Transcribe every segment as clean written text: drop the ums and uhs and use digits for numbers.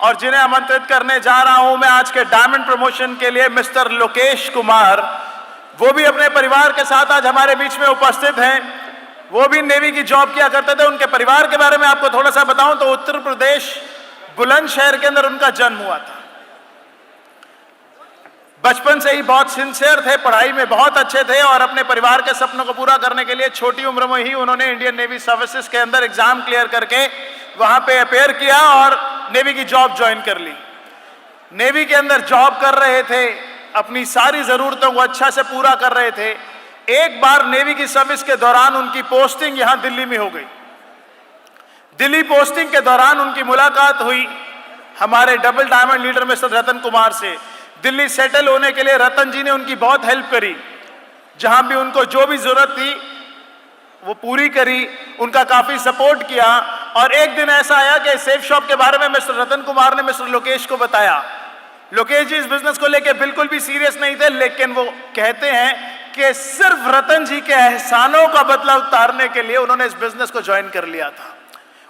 और जिन्हें आमंत्रित करने जा रहा हूं मैं आज के डायमंड प्रमोशन के लिए, मिस्टर लोकेश कुमार। वो भी अपने परिवार के साथ आज हमारे बीच में उपस्थित हैं। वो भी नेवी की जॉब किया करते थे। उनके परिवार के बारे में आपको थोड़ा सा बताऊं तो उत्तर प्रदेश बुलंदशहर के अंदर उनका जन्म हुआ था। बचपन से ही बहुत सिंसियर थे, पढ़ाई में बहुत अच्छे थे और अपने परिवार के सपनों को पूरा करने के लिए छोटी उम्र में ही उन्होंने इंडियन नेवी सर्विसेज के अंदर एग्जाम क्लियर करके वहां पे अपेयर किया और नेवी की जॉब ज्वाइन कर ली। नेवी के अंदर जॉब कर रहे थे, अपनी सारी जरूरतों को अच्छा से पूरा कर रहे थे। एक बार नेवी की सर्विस के दौरान उनकी पोस्टिंग यहां दिल्ली में हो गई। दिल्ली पोस्टिंग के दौरान उनकी मुलाकात हुई हमारे double diamond leader mister Ratan Kumar से। दिल्ली सेटल होने के लिए रतन जी ने उनकी बहुत हेल्प करी, जहां भी उनको जो भी जरूरत थी वो पूरी करी, उनका काफी सपोर्ट किया। और एक दिन ऐसा आया कि सेफ शॉप के बारे में मिस्टर रतन कुमार ने मिस्टर लोकेश को बताया। लोकेश जी इस बिजनेस को लेकर बिल्कुल भी सीरियस नहीं थे, लेकिन वो कहते हैं कि सिर्फ रतन जी के एहसानों का बदला उतारने के लिए उन्होंने इस बिजनेस को ज्वाइन कर लिया था।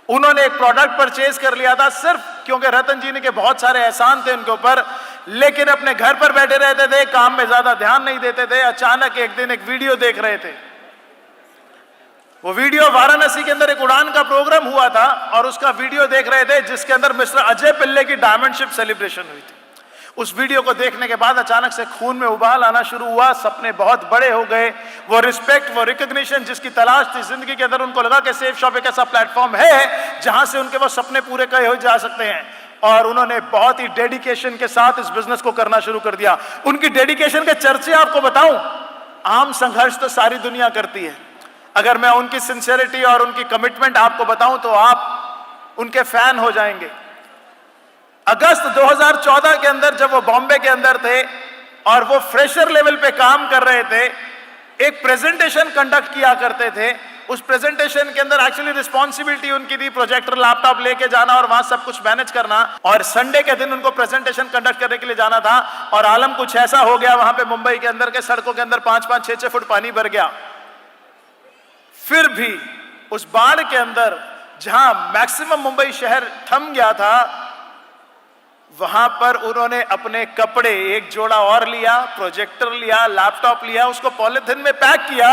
उन्होंने एक प्रोडक्ट परचेज कर लिया था सिर्फ क्योंकि रतन जी ने के बहुत सारे एहसान थे उनके ऊपर, लेकिन अपने घर पर बैठे रहते थे, काम में ज्यादा ध्यान नहीं देते थे। अचानक एक दिन एक वीडियो देख रहे थे। वो वीडियो वाराणसी के अंदर एक उड़ान का प्रोग्राम हुआ था और उसका वीडियो देख रहे थे जिसके अंदर मिस्टर अजय पिल्ले की डायमंडशिप सेलिब्रेशन हुई थी। उस वीडियो को देखने के बाद अचानक से खून में उबाल आना शुरू हुआ। सपने बहुत बड़े हो गए। वो रिस्पेक्ट, वो रिकॉग्निशन जिसकी तलाश थी जिंदगी के अंदर, उनको लगा कि सेफ शॉप एक ऐसा प्लेटफॉर्म है जहां से उनके वो सपने पूरे किए हो जा सकते हैं। और उन्होंने बहुत ही डेडिकेशन के साथ इस बिजनेस को करना शुरू कर दिया। उनकी डेडिकेशन के चर्चे आपको बताऊं, आम संघर्ष तो सारी दुनिया करती है। अगर मैं उनकी सिंसियरिटी और उनकी कमिटमेंट आपको बताऊं तो आप उनके फैन हो जाएंगे। अगस्त 2014 के अंदर जब वो बॉम्बे के अंदर थे और वो फ्रेशर लेवल पे काम कर रहे थे, एक प्रेजेंटेशन कंडक्ट किया करते थे। उस प्रेजेंटेशन के अंदर एक्चुअली रिस्पॉन्सिबिलिटी उनकी थी प्रोजेक्टर लैपटॉप लेके जाना और वहां सब कुछ मैनेज करना। और संडे के दिन उनको प्रेजेंटेशन कंडक्ट करने के लिए जाना था और आलम कुछ ऐसा हो गया वहां पे मुंबई के अंदर के सड़कों के अंदर 5-5, 6-6 फुट पानी भर गया। फिर भी उस बाढ़ के अंदर जहां मैक्सिमम मुंबई शहर थम गया था, वहां पर उन्होंने अपने कपड़े एक जोड़ा और लिया, प्रोजेक्टर लिया, लैपटॉप लिया, उसको पॉलिथीन में पैक किया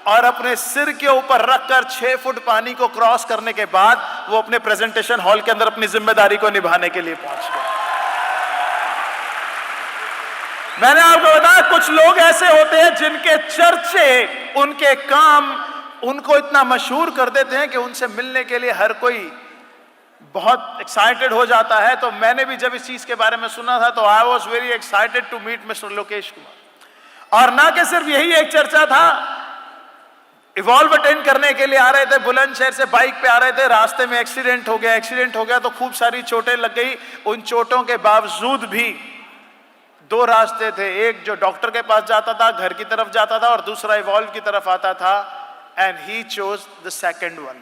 और अपने सिर के ऊपर रखकर 6 फुट पानी को क्रॉस करने के बाद वो अपने प्रेजेंटेशन हॉल के अंदर अपनी जिम्मेदारी को निभाने के लिए पहुंच गए। मैंने आपको बताया कुछ लोग ऐसे होते हैं जिनके चर्चे, उनके काम उनको इतना मशहूर कर देते हैं कि उनसे मिलने के लिए हर कोई बहुत एक्साइटेड हो जाता है। तो मैंने भी जब इस चीज के बारे में सुना था तो I was very excited to meet mister Lokesh Kumar. और ना कि सिर्फ यही एक चर्चा था, इवॉल्व अटेंड करने के लिए आ रहे थे, बुलंदशहर से बाइक पे आ रहे थे, रास्ते में एक्सीडेंट हो गया तो खूब सारी चोटें लग गई। उन चोटों के बावजूद भी 2 रास्ते थे, एक जो डॉक्टर के पास जाता था, घर की तरफ जाता था, और दूसरा इवॉल्व की तरफ आता था। And he chose the second one.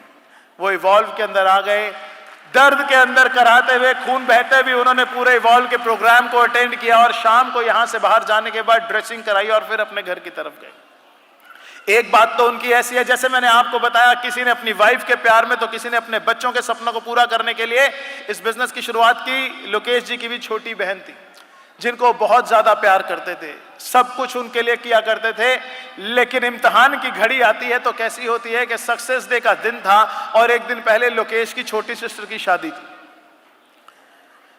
वो इवॉल्व के अंदर आ गए, दर्द के अंदर कराते हुए, खून बहते हुए उन्होंने पूरे इवॉल्व के प्रोग्राम को अटेंड किया और शाम को यहां से बाहर जाने के बाद ड्रेसिंग कराई और फिर अपने घर की तरफ गए। एक बात तो उनकी ऐसी है, जैसे मैंने आपको बताया, किसी ने अपनी वाइफ के प्यार में तो किसी ने अपने बच्चों के सपनों को पूरा करने के लिए इस बिजनेस की शुरुआत की। लोकेश जी की भी छोटी बहन थी जिनको बहुत ज्यादा प्यार करते थे, सब कुछ उनके लिए किया करते थे। लेकिन इम्तिहान की घड़ी आती है तो कैसी होती है कि सक्सेस डे का दिन था और एक दिन पहले लोकेश की छोटी सिस्टर की शादी थी।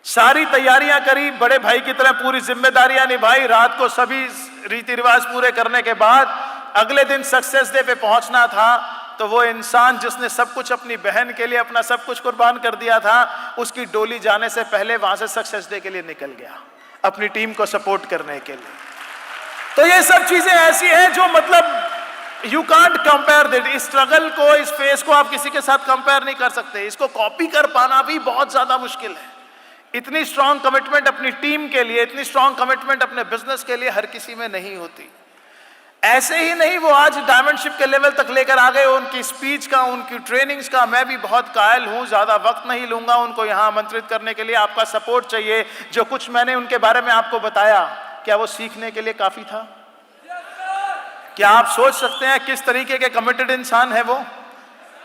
सारी तैयारियां करी, बड़े भाई की तरह पूरी जिम्मेदारियां निभाई, रात को सभी रीति रिवाज पूरे करने के बाद अगले दिन सक्सेस डे पे पहुंचना था। तो वो इंसान जिसने सब कुछ अपनी बहन के लिए अपना सब कुछ कुर्बान कर दिया था, उसकी डोली जाने से पहले वहां से सक्सेस डे के लिए निकल गया अपनी टीम को सपोर्ट करने के लिए। तो ये सब चीजें ऐसी हैं जो मतलब यू कांट कंपेयर दैट। इस स्ट्रगल को, इस फेस को आप किसी के साथ कंपेयर नहीं कर सकते। इसको कॉपी कर पाना भी बहुत ज्यादा मुश्किल है। इतनी स्ट्रांग कमिटमेंट अपनी टीम के लिए, इतनी स्ट्रांग कमिटमेंट अपने बिजनेस के लिए हर किसी में नहीं होती। ऐसे ही नहीं वो आज डायमंडशिप के लेवल तक लेकर आ गए। उनकी स्पीच का, उनकी ट्रेनिंग्स का मैं भी बहुत कायल हूं। ज्यादा वक्त नहीं लूंगा उनको यहां आमंत्रित करने के लिए। आपका सपोर्ट चाहिए। जो कुछ मैंने उनके बारे में आपको बताया, क्या वो सीखने के लिए काफी था? क्या आप सोच सकते हैं किस तरीके के कमिटेड इंसान है वो?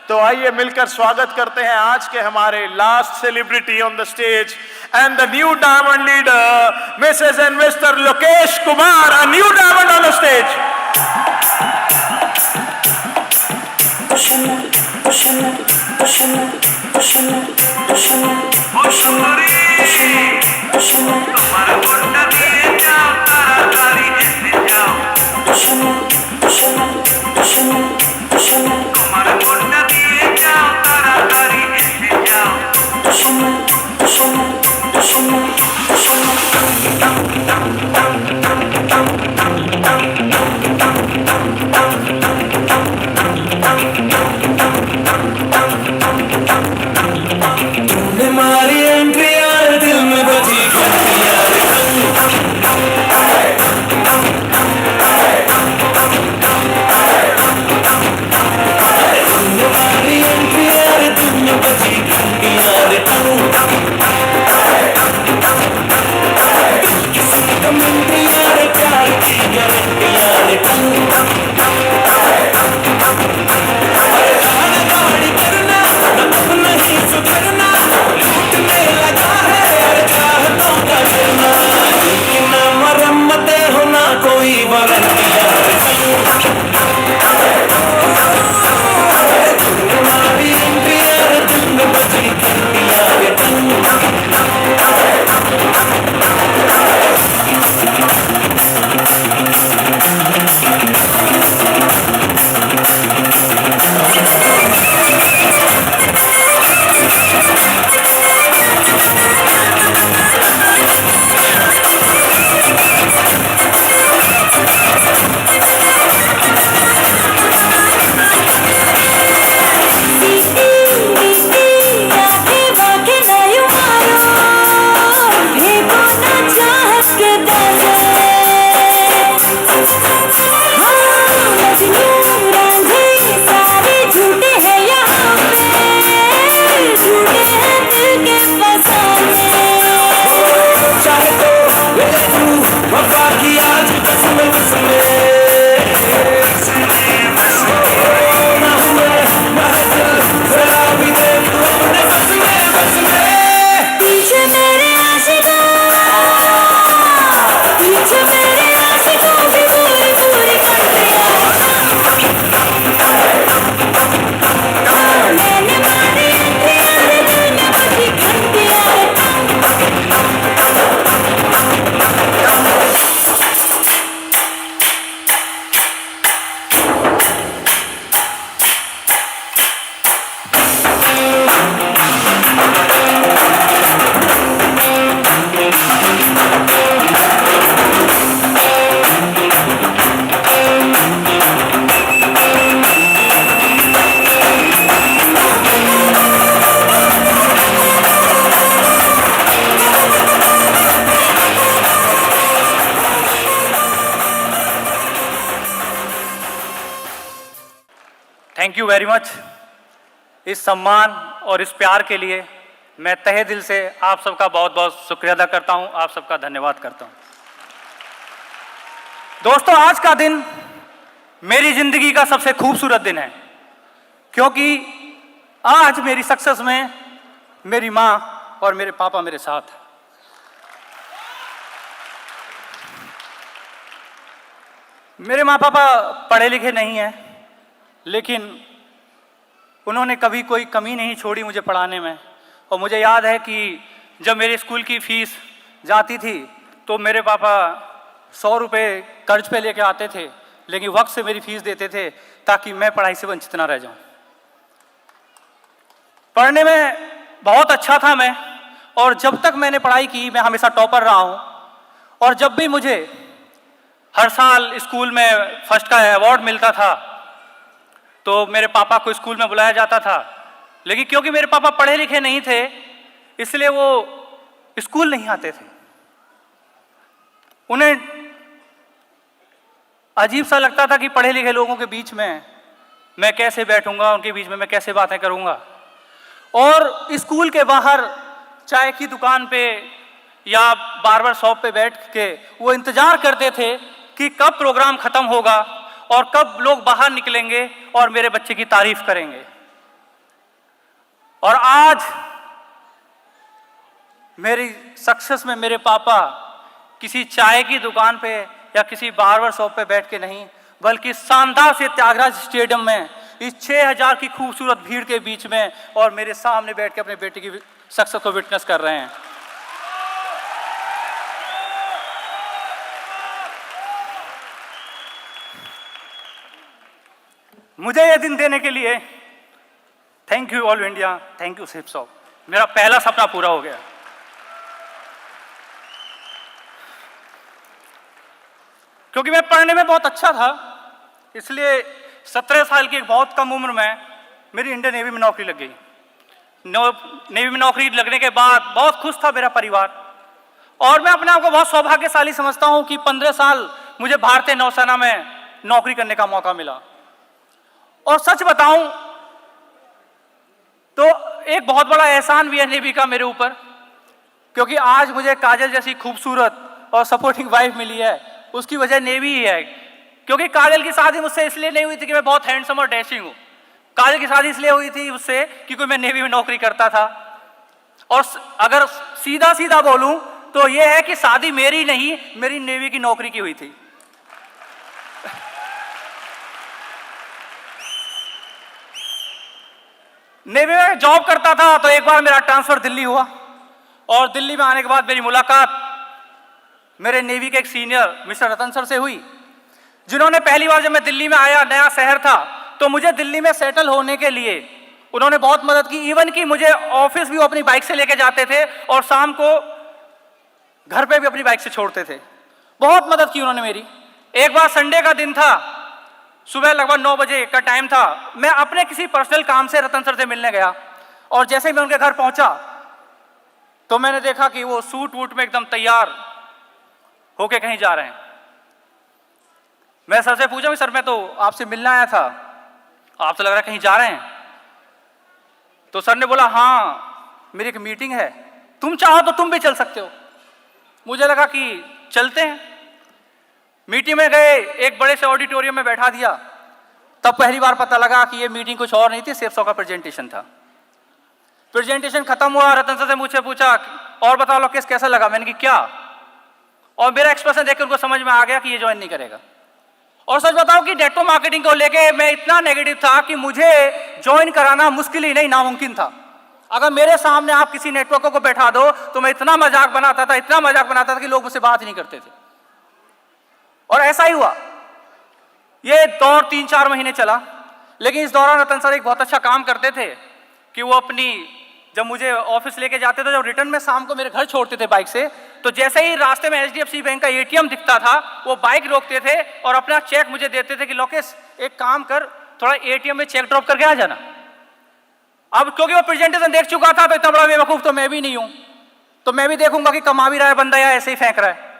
तो आइए मिलकर स्वागत करते हैं आज के हमारे last celebrity on the stage and the new diamond leader Mrs and mister Lokesh Kumar, a new diamond on the stage. Thank you very much. इस सम्मान और इस प्यार के लिए मैं तहे दिल से आप सबका बहुत बहुत शुक्रिया अदा करता हूं, आप सबका धन्यवाद करता हूं। दोस्तों, आज का दिन मेरी जिंदगी का सबसे खूबसूरत दिन है, क्योंकि आज मेरी सक्सेस में मेरी मां और मेरे पापा मेरे साथ हैं। मेरे माँ पापा पढ़े लिखे नहीं हैं, लेकिन उन्होंने कभी कोई कमी नहीं छोड़ी मुझे पढ़ाने में। और मुझे याद है कि जब मेरे स्कूल की फ़ीस जाती थी तो मेरे पापा 100 रुपये कर्ज पे लेके आते थे, लेकिन वक्त से मेरी फ़ीस देते थे ताकि मैं पढ़ाई से वंचित ना रह जाऊं। पढ़ने में बहुत अच्छा था मैं, और जब तक मैंने पढ़ाई की मैं हमेशा टॉपर रहा हूं। और जब भी मुझे हर साल स्कूल में फर्स्ट का अवार्ड मिलता था तो मेरे पापा को स्कूल में बुलाया जाता था, लेकिन क्योंकि मेरे पापा पढ़े लिखे नहीं थे इसलिए वो स्कूल नहीं आते थे। उन्हें अजीब सा लगता था कि पढ़े लिखे लोगों के बीच में मैं कैसे बैठूंगा, उनके बीच में मैं कैसे बातें करूंगा। और स्कूल के बाहर चाय की दुकान पे या बार्बर शॉप पे बैठ के वो इंतजार करते थे कि कब प्रोग्राम खत्म होगा और कब लोग बाहर निकलेंगे और मेरे बच्चे की तारीफ करेंगे। और आज मेरी सक्सेस में मेरे पापा किसी चाय की दुकान पे या किसी बार्बर शॉप पे बैठ के नहीं, बल्कि शानदार से त्यागराज स्टेडियम में इस 6000 की खूबसूरत भीड़ के बीच में और मेरे सामने बैठ के अपने बेटे की सक्सेस को विटनेस कर रहे हैं। मुझे यह दिन देने के लिए thank you all India, thank you सिप्स ऑफ। मेरा पहला सपना पूरा हो गया। क्योंकि मैं पढ़ने में बहुत अच्छा था, इसलिए 17 साल की एक बहुत कम उम्र में मेरी इंडियन नेवी में नौकरी लग गई। नेवी में नौकरी लगने के बाद बहुत खुश था मेरा परिवार, और मैं अपने आप को बहुत सौभाग्यशाली समझता हूं कि 15 साल मुझे भारतीय नौसेना में नौकरी करने का मौका मिला। और सच बताऊं तो एक बहुत बड़ा एहसान भी है नेवी का मेरे ऊपर, क्योंकि आज मुझे काजल जैसी खूबसूरत और सपोर्टिंग वाइफ मिली है, उसकी वजह नेवी ही है। क्योंकि काजल की शादी मुझसे इसलिए नहीं हुई थी कि मैं बहुत हैंडसम और डैशिंग हूँ, काजल की शादी इसलिए हुई थी उससे क्योंकि मैं नेवी में नौकरी करता था। और अगर सीधा सीधा बोलूं तो यह है कि शादी मेरी नहीं, मेरी नेवी की नौकरी की हुई थी। नेवी में जॉब करता था तो एक बार मेरा ट्रांसफर दिल्ली हुआ, और दिल्ली में आने के बाद मेरी मुलाकात मेरे नेवी के एक सीनियर मिस्टर रतन सर से हुई, जिन्होंने पहली बार जब मैं दिल्ली में आया, नया शहर था, तो मुझे दिल्ली में सेटल होने के लिए उन्होंने बहुत मदद की। इवन कि मुझे ऑफिस भी वो अपनी बाइक से लेके जाते थे और शाम को घर पे भी अपनी बाइक से छोड़ते थे। बहुत मदद की उन्होंने मेरी। एक बार संडे का दिन था, सुबह लगभग 9 बजे का टाइम था, मैं अपने किसी पर्सनल काम से रतन सर से मिलने गया, और जैसे ही मैं उनके घर पहुंचा तो मैंने देखा कि वो सूट वूट में एकदम तैयार होके कहीं जा रहे हैं। मैं सर से पूछा कि सर मैं तो आपसे मिलने आया था, आप तो लग रहा है कहीं जा रहे हैं। तो सर ने बोला हाँ मेरी एक मीटिंग है, तुम चाहो तो तुम भी चल सकते हो। मुझे लगा कि चलते हैं। मीटिंग में गए, एक बड़े से ऑडिटोरियम में बैठा दिया, तब पहली बार पता लगा कि ये मीटिंग कुछ और नहीं थी, सिर्फ 100 का प्रेजेंटेशन था। प्रेजेंटेशन खत्म हुआ, रतन सर से मुझसे पूछा और बताओ लोकेश कैसा लगा। मैंने कहा क्या, और मेरा एक्सप्रेशन देखकर उनको समझ में आ गया कि ये ज्वाइन नहीं करेगा। और सच बताओ कि नेटवर्क मार्केटिंग को लेके मैं इतना नेगेटिव था कि मुझे ज्वाइन कराना मुश्किल ही नहीं, नामुमकिन था। अगर मेरे सामने आप किसी नेटवर्कर को बैठा दो तो मैं इतना मजाक बनाता था, इतना मजाक बनाता था कि लोग मुझसे बात ही नहीं करते थे। और ऐसा ही हुआ। ये दौर 3-4 महीने चला, लेकिन इस दौरान रतन सर एक बहुत अच्छा काम करते थे कि वो अपनी, जब मुझे ऑफिस लेके जाते थे, जब रिटर्न में शाम को मेरे घर छोड़ते थे बाइक से, तो जैसे ही रास्ते में HDFC बैंक का ATM दिखता था, वो बाइक रोकते थे और अपना चेक मुझे देते थे कि लोकेश एक काम कर, थोड़ा ATM में चेक ड्रॉप करके आ जाना। अब क्योंकि वो प्रेजेंटेशन देख चुका था तो इतना बड़ा बेवकूफ तो मैं भी नहीं हूं, तो मैं भी देखूंगा कि कमा भी रहा है बंदा या ऐसे ही फेंक रहा है।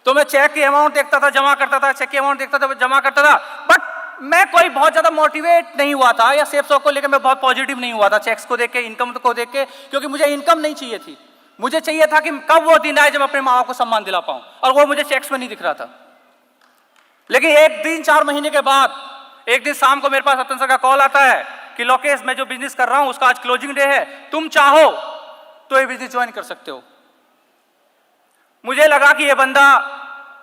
तो मैं चेक की अमाउंट देखता था, जमा करता था, चेक की अमाउंट देखता था, जमा करता था। बट मैं कोई बहुत ज्यादा मोटिवेट नहीं हुआ था, या सेफ शॉप को लेकर मैं बहुत पॉजिटिव नहीं हुआ था चेक्स को देख के, इनकम को देख के, क्योंकि मुझे इनकम नहीं चाहिए थी। मुझे चाहिए था कि कब वो दिन आए जब अपने माँ बाप को सम्मान दिला पाऊं, और वो मुझे चेक्स में नहीं दिख रहा था। लेकिन एक दिन 4 महीने के बाद एक दिन शाम को मेरे पास रतन सर का कॉल आता है कि लोकेश मैं जो बिजनेस कर रहा हूं उसका आज क्लोजिंग डे है, तुम चाहो तो ये बिजनेस ज्वाइन कर सकते हो। मुझे लगा कि ये बंदा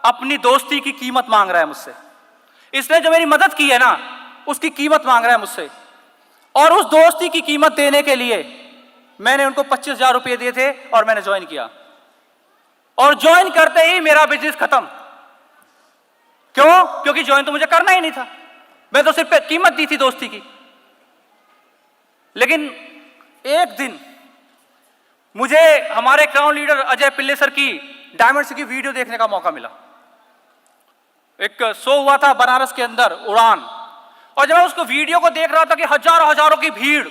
अपनी दोस्ती की कीमत मांग रहा है मुझसे, इसने जो मेरी मदद की है ना उसकी कीमत मांग रहा है मुझसे, और उस दोस्ती की कीमत देने के लिए मैंने उनको 25,000 रुपये दिए थे और मैंने ज्वाइन किया। और ज्वाइन करते ही मेरा बिजनेस खत्म। क्यों? क्योंकि ज्वाइन तो मुझे करना ही नहीं था, मैं तो सिर्फ कीमत दी थी दोस्ती की। लेकिन एक दिन मुझे हमारे क्राउन लीडर अजय पिल्ले सर की डायमंड की वीडियो देखने का मौका मिला। एक शो हुआ था बनारस के अंदर, उड़ान, और जब मैं उसको वीडियो को देख रहा था कि हजारों हजारों की भीड़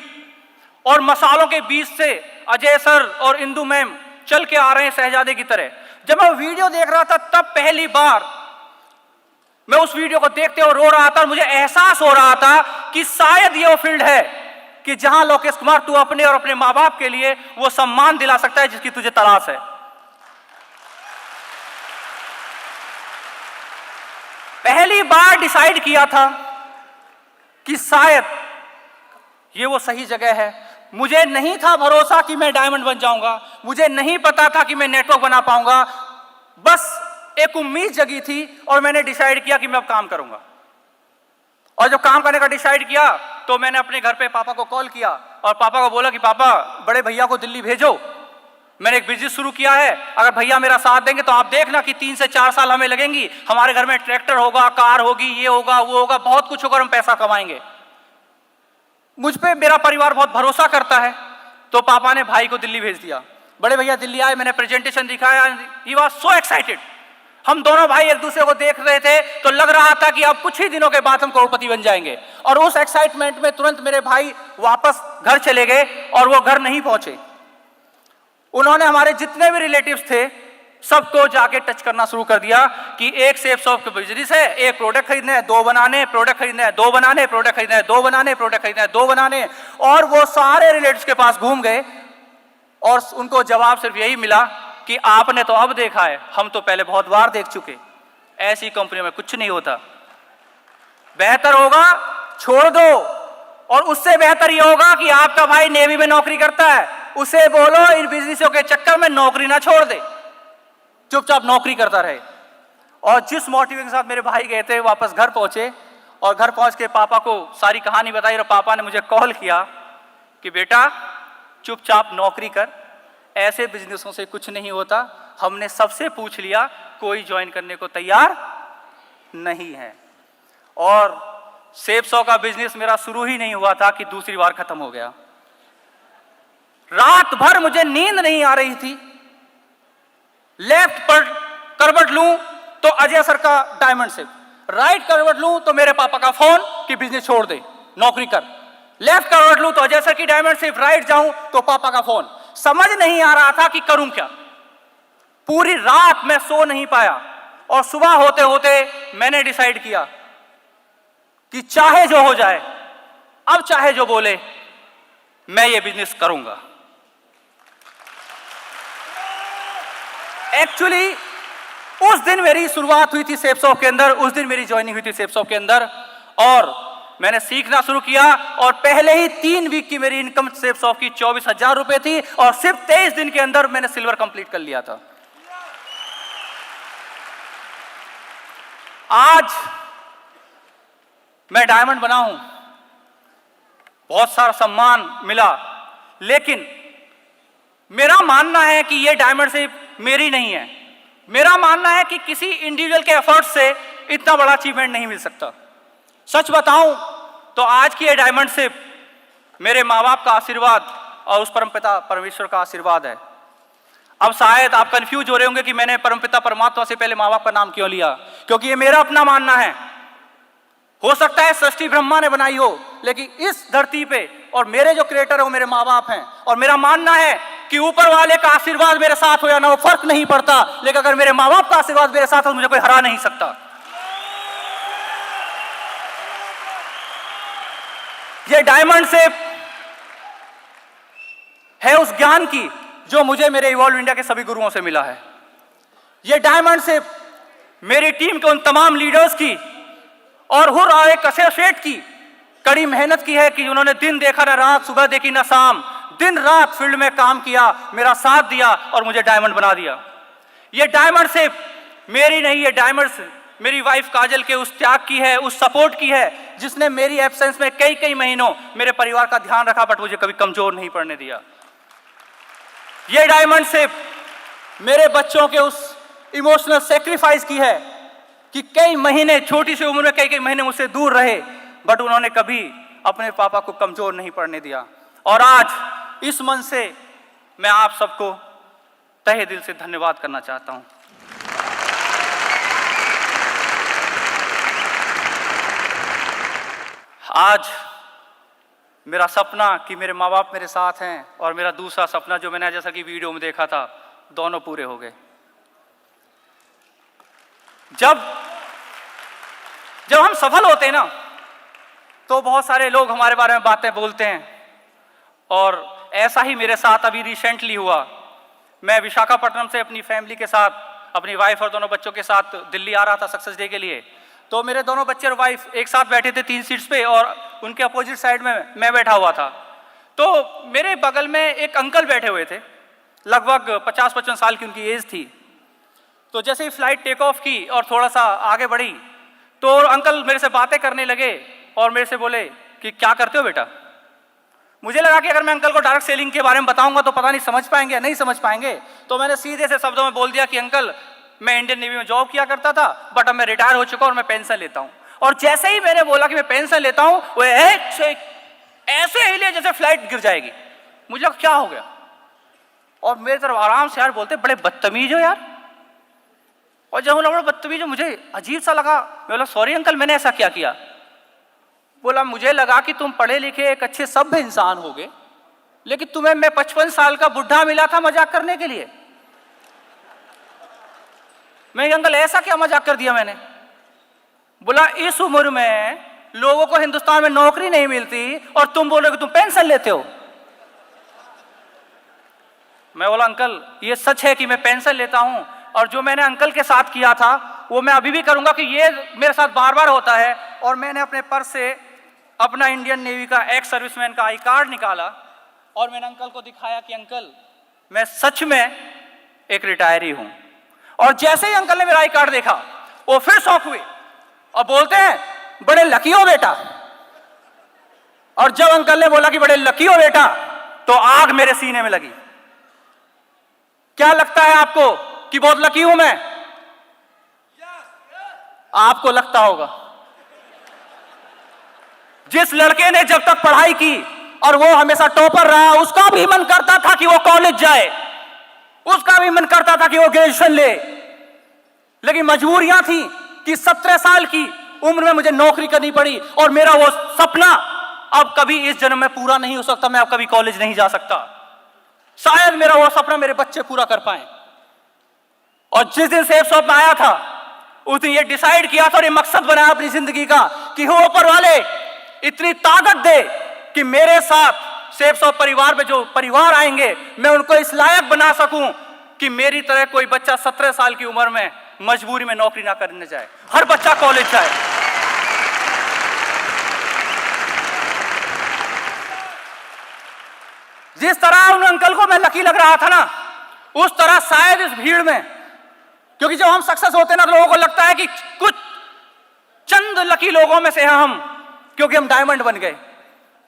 और मसालों के बीच से अजय सर और इंदु मैम चल के आ रहे हैं शहजादे की तरह, जब मैं वीडियो देख रहा था तब पहली बार मैं उस वीडियो को देखते और रो रहा था, और मुझे एहसास हो रहा था कि शायद ये वो फील्ड है कि जहां लोकेश कुमार तू अपने और अपने मां बाप के लिए वो सम्मान दिला सकता है जिसकी तुझे तलाश है। पहली बार डिसाइड किया था कि शायद ये वो सही जगह है। मुझे नहीं था भरोसा कि मैं डायमंड बन जाऊंगा, मुझे नहीं पता था कि मैं नेटवर्क बना पाऊंगा, बस एक उम्मीद जगी थी और मैंने डिसाइड किया कि मैं अब काम करूंगा। और जब काम करने का डिसाइड किया तो मैंने अपने घर पे पापा को कॉल किया और पापा को बोला कि पापा बड़े भैया को दिल्ली भेजो, मैंने एक बिजनेस शुरू किया है, अगर भैया मेरा साथ देंगे तो आप देखना कि 3 से 4 साल हमें लगेंगी, हमारे घर में ट्रैक्टर होगा, कार होगी, ये होगा वो होगा, बहुत कुछ होगा, हम पैसा कमाएंगे। मुझ पे मेरा परिवार बहुत भरोसा करता है। तो पापा ने भाई को दिल्ली भेज दिया। बड़े भैया दिल्ली आए, मैंने प्रेजेंटेशन दिखाया, ही वाज सो एक्साइटेड। हम दोनों भाई एक दूसरे को देख रहे थे तो लग रहा था कि अब कुछ ही दिनों के बाद हम करोड़पति बन जाएंगे। और उस एक्साइटमेंट में तुरंत मेरे भाई वापस घर चले गए और वो घर नहीं पहुंचे। उन्होंने हमारे जितने भी रिलेटिव्स थे सबको जाके टच करना शुरू कर दिया कि एक सेब शॉप का बिजनेस है, एक प्रोडक्ट खरीदना है, 2 बनाने, प्रोडक्ट खरीदना है, 2 बनाने, प्रोडक्ट खरीदना है, 2 बनाने, प्रोडक्ट खरीदना है, 2 बनाने। और वो सारे रिलेटिव्स के पास घूम गए और उनको जवाब सिर्फ यही मिला कि आपने तो अब देखा है, हम तो पहले बहुत बार देख चुके, ऐसी कंपनी में कुछ नहीं होता, बेहतर होगा छोड़ दो। और उससे बेहतर यह होगा कि आपका भाई नेवी में नौकरी करता है, उसे बोलो इन बिजनेसों के चक्कर में नौकरी ना छोड़ दे, चुपचाप नौकरी करता रहे। और जिस मोटिवेशन के साथ मेरे भाई गए थे वापस घर पहुंचे और घर पहुंच के पापा को सारी कहानी बताई और पापा ने मुझे कॉल किया कि बेटा चुपचाप नौकरी कर, ऐसे बिजनेसों से कुछ नहीं होता, हमने सबसे पूछ लिया, कोई ज्वाइन करने को तैयार नहीं है। और सेब सौ का बिजनेस मेरा शुरू ही नहीं हुआ था कि दूसरी बार खत्म हो गया। रात भर मुझे नींद नहीं आ रही थी, लेफ्ट पर करवट लूं तो अजय सर का डायमंड शिप, राइट करवट लूं तो मेरे पापा का फोन कि बिजनेस छोड़ दे, नौकरी कर, लेफ्ट करवट लूं तो अजय सर की डायमंड शिप, राइट जाऊं तो पापा का फोन। समझ नहीं आ रहा था कि करूं क्या। पूरी रात मैं सो नहीं पाया और सुबह होते होते मैंने डिसाइड किया कि चाहे जो हो जाए, अब चाहे जो बोले, मैं ये बिजनेस करूंगा। एक्चुअली उस दिन मेरी शुरुआत हुई थी सेब शॉप के अंदर, उस दिन मेरी ज्वाइनिंग हुई थी सेब शॉप के अंदर और मैंने सीखना शुरू किया और पहले ही 3 वीक की मेरी इनकम सेब शॉप की 24,000 रुपए थी और सिर्फ 23 दिन के अंदर मैंने सिल्वर कंप्लीट कर लिया था। आज मैं डायमंड बना हूं, बहुत सारा सम्मान मिला, लेकिन मेरा मानना है कि यह डायमंड सिर्फ मेरी नहीं है। मेरा मानना है कि किसी इंडिविजुअल के एफर्ट से इतना बड़ा अचीवमेंट नहीं मिल सकता। सच बताऊं तो आज की ये डायमंड शिप मेरे माँ बाप का आशीर्वाद और उस परमपिता परमेश्वर का आशीर्वाद है। अब शायद आप कंफ्यूज हो रहे होंगे कि मैंने परमपिता परमात्मा से पहले माँ बाप का नाम क्यों लिया, क्योंकि ये मेरा अपना मानना है। हो सकता है सृष्टि ब्रह्मा ने बनाई हो, लेकिन इस धरती पे और मेरे जो क्रिएटर है वो मेरे माँ बाप हैं और मेरा मानना है कि ऊपर वाले का आशीर्वाद मेरे साथ हो या ना हो फर्क नहीं पड़ता, लेकिन अगर मेरे माँ बाप का आशीर्वाद मेरे साथ हो तो मुझे कोई हरा नहीं सकता। ये डायमंड शिप है उस ज्ञान की जो मुझे मेरे इवॉल्व इंडिया के सभी गुरुओं से मिला है। ये डायमंड शिप मेरी टीम के उन तमाम लीडर्स की और हुर और एक एसोसिएट की कड़ी मेहनत की है कि उन्होंने दिन देखा ना रात, सुबह देखी ना शाम, दिन रात फील्ड में काम किया, मेरा साथ दिया और मुझे डायमंड बना दिया। ये डायमंड शिप मेरी नहीं, ये डायमंड मेरी वाइफ काजल के उस त्याग की है, उस सपोर्ट की है, जिसने मेरी एब्सेंस में कई महीनों मेरे परिवार का ध्यान रखा, बट मुझे कभी कमजोर नहीं पड़ने दिया। ये डायमंड शिप मेरे बच्चों के उस इमोशनल सेक्रीफाइस की है कि कई महीने, छोटी सी उम्र में कई महीने मुझसे दूर रहे, बट उन्होंने कभी अपने पापा को कमजोर नहीं पड़ने दिया। और आज इस मन से मैं आप सबको तहे दिल से धन्यवाद करना चाहता हूं। आज मेरा सपना कि मेरे माँ बाप मेरे साथ हैं और मेरा दूसरा सपना जो मैंने जैसा कि वीडियो में देखा था, दोनों पूरे हो गए। जब हम सफल होते हैं ना तो बहुत सारे लोग हमारे बारे में बातें बोलते हैं और ऐसा ही मेरे साथ अभी रिसेंटली हुआ। मैं विशाखापट्टनम से अपनी फैमिली के साथ, अपनी वाइफ और दोनों बच्चों के साथ दिल्ली आ रहा था सक्सेस डे के लिए। तो मेरे दोनों बच्चे और वाइफ एक साथ बैठे थे 3 सीट्स पे और उनके अपोजिट साइड में मैं बैठा हुआ था। तो मेरे बगल में एक अंकल बैठे हुए थे, लगभग 50-55 साल की उनकी एज थी। तो जैसे ही फ्लाइट टेक ऑफ की और थोड़ा सा आगे बढ़ी तो अंकल मेरे से बातें करने लगे और मेरे से बोले कि क्या करते हो बेटा। मुझे लगा कि अगर मैं अंकल को डायरेक्ट सेलिंग के बारे में बताऊंगा तो पता नहीं समझ पाएंगे या नहीं समझ पाएंगे, तो मैंने सीधे से शब्दों में बोल दिया कि अंकल मैं इंडियन नेवी में जॉब किया करता था, बट अब मैं रिटायर हो चुका हूं और मैं पेंशन लेता हूं। और जैसे ही मैंने बोला कि मैं पेंशन लेता हूं, वो ऐसे हिले जैसे फ्लाइट गिर जाएगी। मुझे लगा क्या हो गया, और मेरे तरफ आराम से यार बोलते बड़े बदतमीज हो यार। और जब बोला बदतमीज हो, मुझे अजीब सा लगा। मैं बोला सॉरी अंकल मैंने ऐसा क्या किया। बोला मुझे लगा कि तुम पढ़े लिखे एक अच्छे सभ्य इंसान होगे, लेकिन तुम्हें मैं 55 साल का बुढ़ा मिला था मजाक करने के लिए। मैं अंकल ऐसा क्या मजाक कर दिया मैंने। बोला इस उम्र में लोगों को हिंदुस्तान में नौकरी नहीं मिलती और तुम बोल रहे हो कि तुम पेंशन लेते हो। मैं बोला अंकल ये सच है कि मैं पेंशन लेता हूं, और जो मैंने अंकल के साथ किया था वो मैं अभी भी करूंगा, कि ये मेरे साथ बार बार होता है। और मैंने अपने पर्स से अपना इंडियन नेवी का एक्स सर्विसमैन का आई कार्ड निकाला और मैंने अंकल को दिखाया कि अंकल मैं सच में एक रिटायरी हूं। और जैसे ही अंकल ने मेरा आई कार्ड देखा वो फिर शौक हुए और बोलते हैं बड़े लकी हो बेटा। और जब अंकल ने बोला कि बड़े लकी हो बेटा, तो आग मेरे सीने में लगी। क्या लगता है आपको कि बहुत लकी हूं मैं? आपको लगता होगा। जिस लड़के ने जब तक पढ़ाई की और वो हमेशा टॉपर रहा, उसका भी मन करता था कि वो कॉलेज जाए, उसका भी मन करता था कि वो ग्रेजुएशन ले, लेकिन मजबूरियां थी कि 17 साल की उम्र में मुझे नौकरी करनी पड़ी और मेरा वो सपना अब कभी इस जन्म में पूरा नहीं हो सकता। मैं अब कभी कॉलेज नहीं जा सकता। शायद मेरा वो सपना मेरे बच्चे पूरा कर पाए। और जिस दिन सेफ शॉप में आया था उस दिन ये डिसाइड किया था और ये मकसद बनाया अपनी जिंदगी का कि हो ऊपर वाले इतनी ताकत दे कि मेरे साथ सेफ शॉप परिवार में जो परिवार आएंगे मैं उनको इस लायक बना सकूं कि मेरी तरह कोई बच्चा 17 साल की उम्र में मजबूरी में नौकरी ना करने जाए, हर बच्चा कॉलेज जाए। जिस तरह उन अंकल को मैं लकी लग रहा था ना, उस तरह शायद इस भीड़ में, क्योंकि जब हम सक्सेस होते हैं ना तो लोगों को लगता है कि कुछ चंद लकी लोगों में से हम, क्योंकि हम डायमंड बन गए,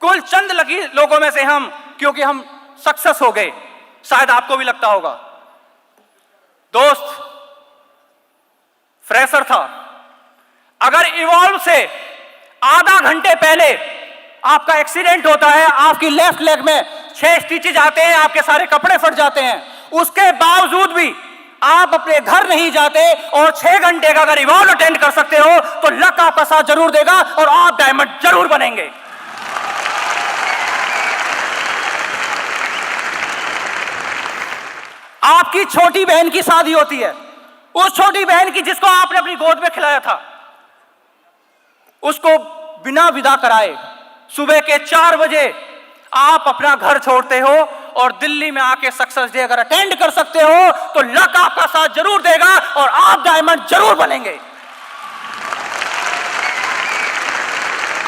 कुल चंद लकी लोगों में से हम क्योंकि हम सक्सेस हो गए। शायद आपको भी लगता होगा। दोस्त फ्रेशर था, अगर इवॉल्व से आधा घंटे पहले आपका एक्सीडेंट होता है, आपकी लेफ्ट लेग में 6 स्टिचेज आते हैं, आपके सारे कपड़े फट जाते हैं, उसके बावजूद भी आप अपने घर नहीं जाते और 6 घंटे का अगर इवॉल्व अटेंड कर सकते हो तो लक आपका साथ जरूर देगा और आप डायमंड जरूर बनेंगे। आपकी छोटी बहन की शादी होती है, उस छोटी बहन की जिसको आपने अपनी गोद में खिलाया था, उसको बिना विदा कराए सुबह के 4 बजे आप अपना घर छोड़ते हो और दिल्ली में आके सक्सेस डे अगर अटेंड कर सकते हो तो लक आपका साथ जरूर देगा और आप डायमंड जरूर बनेंगे।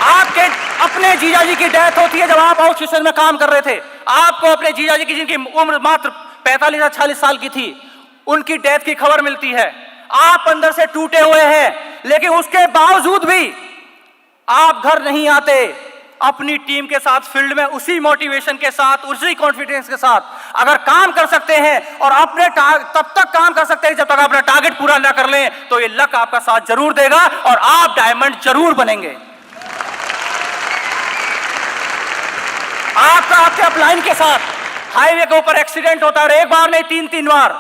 आपके अपने जीजाजी की डेथ होती है जब आप आउट स्टेशन में काम कर रहे थे। आपको अपने जीजाजी की, जिनकी उम्र मात्र 45 या 40 साल की थी, उनकी डेथ की खबर मिलती है। आप अंदर से टूटे हुए हैं, लेकिन उसके बावजूद भी आप घर नहीं आते, अपनी टीम के साथ फील्ड में उसी मोटिवेशन के साथ, उसी कॉन्फिडेंस के साथ अगर काम कर सकते हैं और अपने तब तक काम कर सकते हैं जब तक अपना टारगेट पूरा ना कर लें, तो ये लक आपका साथ जरूर देगा और आप डायमंड जरूर बनेंगे। आपके अपलाइन के साथ हाईवे के ऊपर एक्सीडेंट होता है, एक बार नहीं 3-3 बार,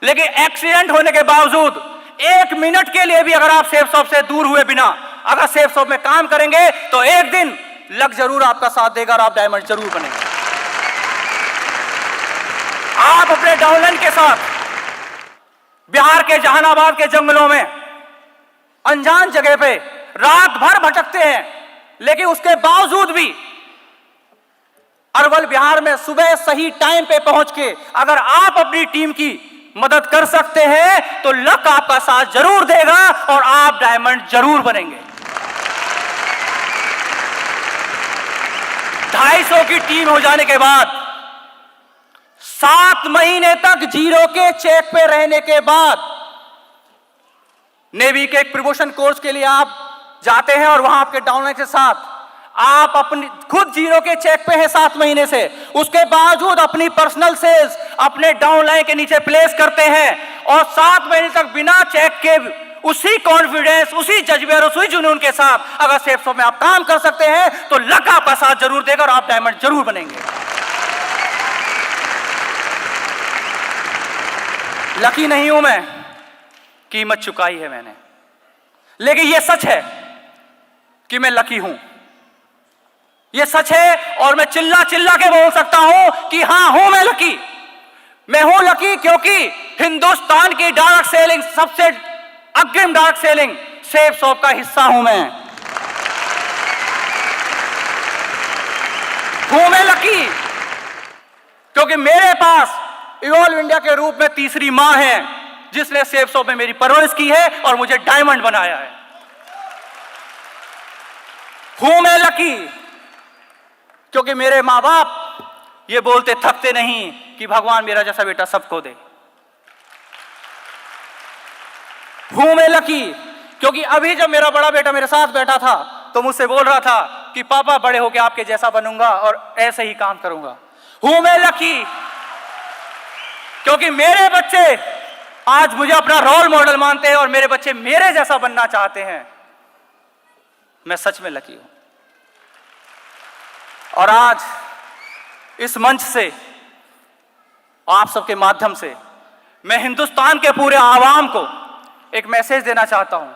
लेकिन एक्सीडेंट होने के बावजूद 1 मिनट के लिए भी अगर आप सेफ शॉप से दूर हुए बिना अगर सेफ शॉप में काम करेंगे तो एक दिन लक जरूर आपका साथ देगा और आप डायमंड जरूर बनेंगे। आप अपने डाउनलाइन के साथ बिहार के जहानाबाद के जंगलों में अनजान जगह पे रात भर भटकते हैं, लेकिन उसके बावजूद भी अरवल बिहार में सुबह सही टाइम पे पहुंच के अगर आप अपनी टीम की मदद कर सकते हैं तो लक आपका साथ जरूर देगा और आप डायमंड जरूर बनेंगे। 250 की टीम हो जाने के बाद, 7 महीने तक जीरो के चेक पे रहने के बाद नेवी के एक प्रमोशन कोर्स के लिए आप जाते हैं और वहां आपके डाउनलाइन के साथ आप अपनी खुद जीरो के चेक पे हैं 7 महीने से, उसके बावजूद अपनी पर्सनल सेल्स अपने डाउनलाइन के नीचे प्लेस करते हैं और 7 महीने तक बिना चेक के उसी कॉन्फिडेंस, उसी जज्बे और उसी जुनून के साथ अगर सेफ में आप काम कर सकते हैं तो लक आपका साथ जरूर देगा और आप डायमंड जरूर बनेंगे। लकी नहीं हूं मैं, कीमत चुकाई है मैंने, लेकिन यह सच है कि मैं लकी हूं। यह सच है और मैं चिल्ला चिल्ला के बोल सकता हूं कि हां हूं मैं लकी। मैं हूं लकी क्योंकि हिंदुस्तान की डायरेक्ट सेलिंग, सबसे अग्रिम डायरेक्ट सेलिंग सेफ शॉप का हिस्सा हूं मैं। हूं मैं लकी क्योंकि मेरे पास इवॉल्व इंडिया के रूप में तीसरी मां है जिसने सेफ शॉप में मेरी परवरिश की है और मुझे डायमंड बनाया है। हूं मैं लकी क्योंकि मेरे मां बाप ये बोलते थकते नहीं कि भगवान मेरा जैसा बेटा सबको दे। हूं मैं लकी क्योंकि अभी जब मेरा बड़ा बेटा मेरे साथ बैठा था तो मुझसे बोल रहा था कि पापा बड़े होके आपके जैसा बनूंगा और ऐसे ही काम करूंगा। हूं मैं लकी क्योंकि मेरे बच्चे आज मुझे अपना रोल मॉडल मानते हैं और मेरे बच्चे मेरे जैसा बनना चाहते हैं। मैं सच में लकी हूं। और आज इस मंच से, आप सबके माध्यम से मैं हिंदुस्तान के पूरे आवाम को एक मैसेज देना चाहता हूं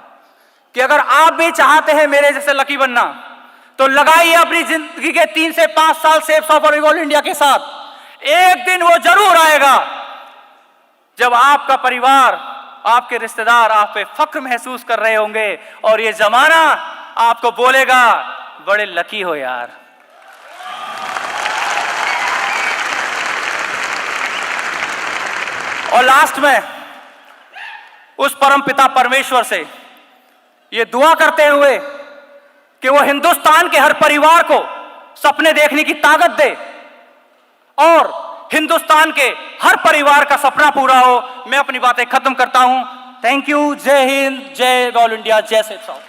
कि अगर आप भी चाहते हैं मेरे जैसे लकी बनना तो लगाइए अपनी जिंदगी के 3 से 5 साल सेफ शॉप और इवॉल्व इंडिया के साथ। एक दिन वो जरूर आएगा जब आपका परिवार, आपके रिश्तेदार आप पे फख्र महसूस कर रहे होंगे और ये जमाना आपको बोलेगा बड़े लकी हो यार। और लास्ट में उस परम पिता परमेश्वर से ये दुआ करते हुए कि वो हिंदुस्तान के हर परिवार को सपने देखने की ताकत दे और हिंदुस्तान के हर परिवार का सपना पूरा हो, मैं अपनी बातें खत्म करता हूं। Thank you. जय हिंद, जय ऑल इंडिया, जय सेफ शॉप।